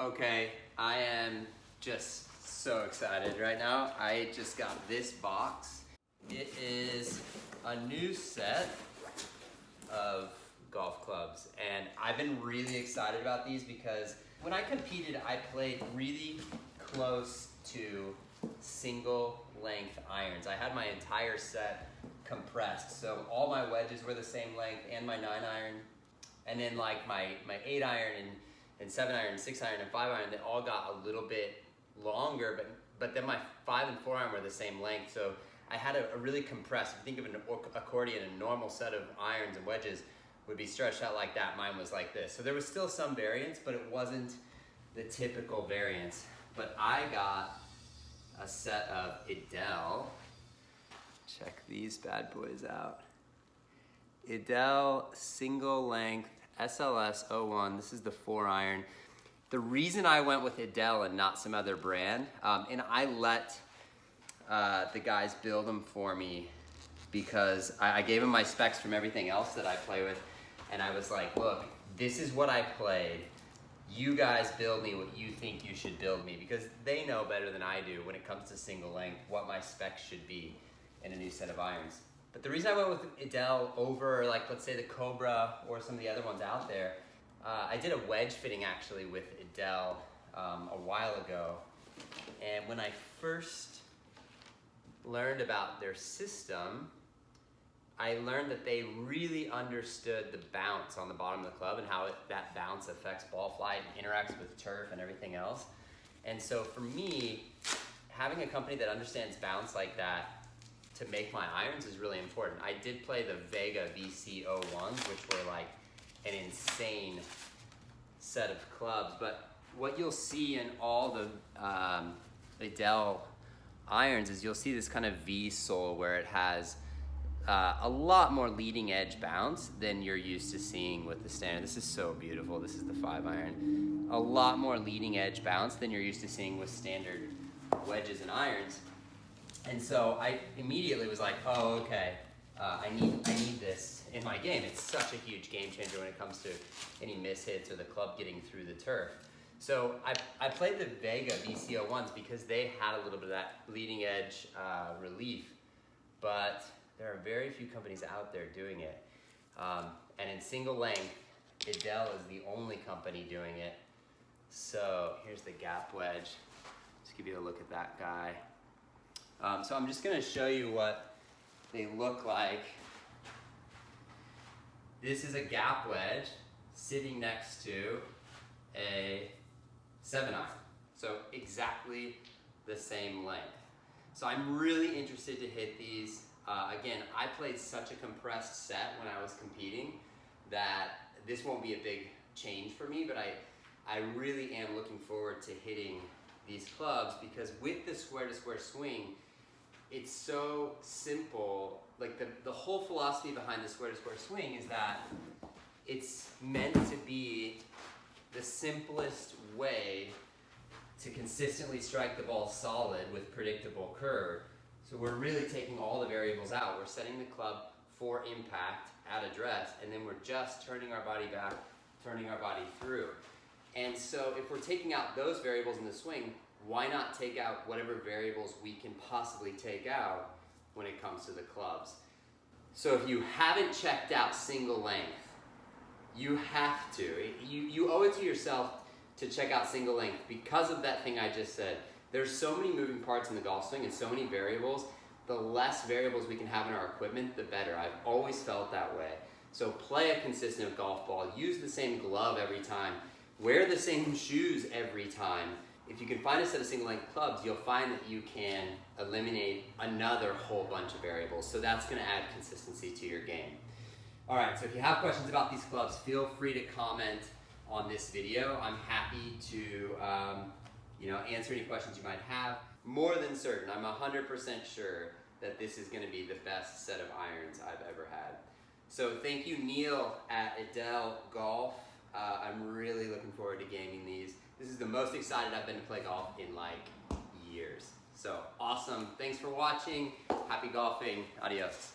Okay, I am just so excited right now. I just got this box. It is a new set of golf clubs, and I've been really excited about these because when I competed, I played really close to single length irons. I had my entire set compressed, so all my wedges were the same length and my 9-iron, and then like my 8-iron and 7-iron, 6-iron, and 5-iron, they all got a little bit longer, but then my 5 and 4-iron were the same length. So I had a really compressed, if you think of an accordion, a normal set of irons and wedges would be stretched out like that. Mine was like this. So there was still some variance, but it wasn't the typical variance. But I got a set of Edel. Check these bad boys out. Edel single length SLS 01. This is the 4-iron. The reason I went with Edel and not some other brand, and I let the guys build them for me because I gave them my specs from everything else that I play with, and I was like, look, this is what I played. You guys build me what you think you should build me, because they know better than I do when it comes to single length what my specs should be in a new set of irons. But the reason I went with Edel over, like, let's say the Cobra or some of the other ones out there, I did a wedge fitting actually with Edel a while ago. And when I first learned about their system, I learned that they really understood the bounce on the bottom of the club and how that bounce affects ball flight and interacts with turf and everything else. And so for me, having a company that understands bounce like that to make my irons is really important. I did play the Vega VC01s, which were like an insane set of clubs, but what you'll see in all the Edel irons is you'll see this kind of V sole where it has a lot more leading edge bounce than you're used to seeing with the standard. This is so beautiful. This is the 5-iron. A lot more leading edge bounce than you're used to seeing with standard wedges and irons. And so I immediately was like, oh, okay, I need this in my game. It's such a huge game changer when it comes to any mishits or the club getting through the turf. So I played the Vega VC01s because they had a little bit of that leading edge relief, but there are very few companies out there doing it. And in single length, Edel is the only company doing it. So here's the gap wedge. Just give you a look at that guy. So I'm just gonna show you what they look like. This is a gap wedge sitting next to a 7-iron. So exactly the same length. So I'm really interested to hit these. Again, I played such a compressed set when I was competing that this won't be a big change for me, but I really am looking forward to hitting these clubs because with the square-to-square swing, it's so simple. Like the whole philosophy behind the square-to-square swing is that it's meant to be the simplest way to consistently strike the ball solid with predictable curve. So we're really taking all the variables out. We're setting the club for impact at address, and then we're just turning our body back, turning our body through. And so if we're taking out those variables in the swing, why not take out whatever variables we can possibly take out when it comes to the clubs? So if you haven't checked out single length, you have to. You owe it to yourself to check out single length because of that thing I just said. There's so many moving parts in the golf swing and so many variables. The less variables we can have in our equipment, the better. I've always felt that way. So play a consistent golf ball. Use the same glove every time. Wear the same shoes every time. If you can find a set of single length clubs, you'll find that you can eliminate another whole bunch of variables. So that's gonna add consistency to your game. All right, so if you have questions about these clubs, feel free to comment on this video. I'm happy to answer any questions you might have. More than certain, I'm 100% sure that this is gonna be the best set of irons I've ever had. So thank you, Neil at Edel Golf. I'm really looking forward to gaming these. This is the most excited I've been to play golf in like years. So awesome. Thanks for watching. Happy golfing. Adios.